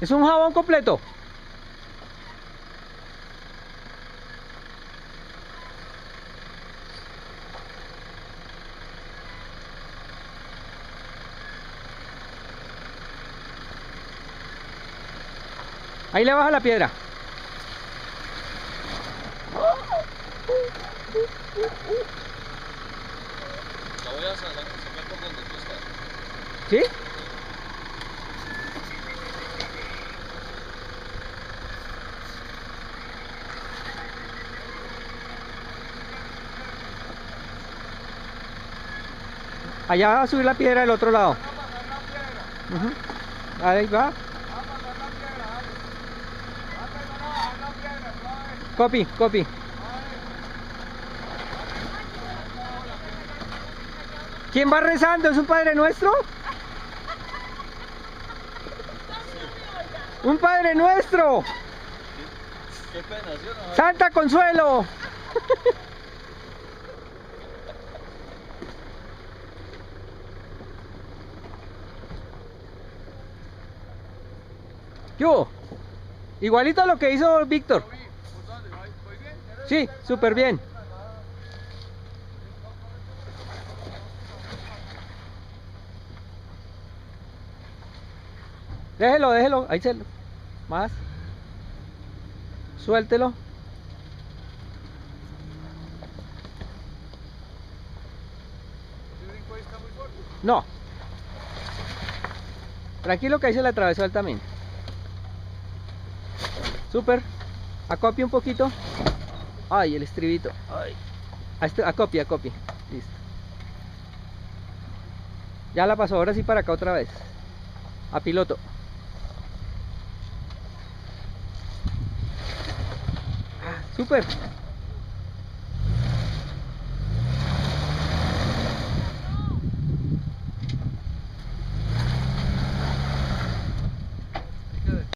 Es un jabón completo. Ahí le baja la piedra. La voy a sacar por donde tú estás. ¿Sí? Allá va a subir la piedra del otro lado. Ahí va. Copy, copy. ¿Quién va rezando? ¿Es un Padre Nuestro? ¡Un Padre Nuestro! Qué pena, ¿sí o no? ¡Santa Consuelo! ¿Qué hubo? Igualito a lo que hizo Víctor. Sí, súper bien. Déjelo, déjelo, ahí se... Más. Suéltelo. No. Tranquilo que ahí se le atravesó él también. Súper. Acopie un poquito. Ay, el estribito. Ay. Acopie, acopie. Listo. Ya la pasó, ahora sí para acá otra vez. A piloto. Súper.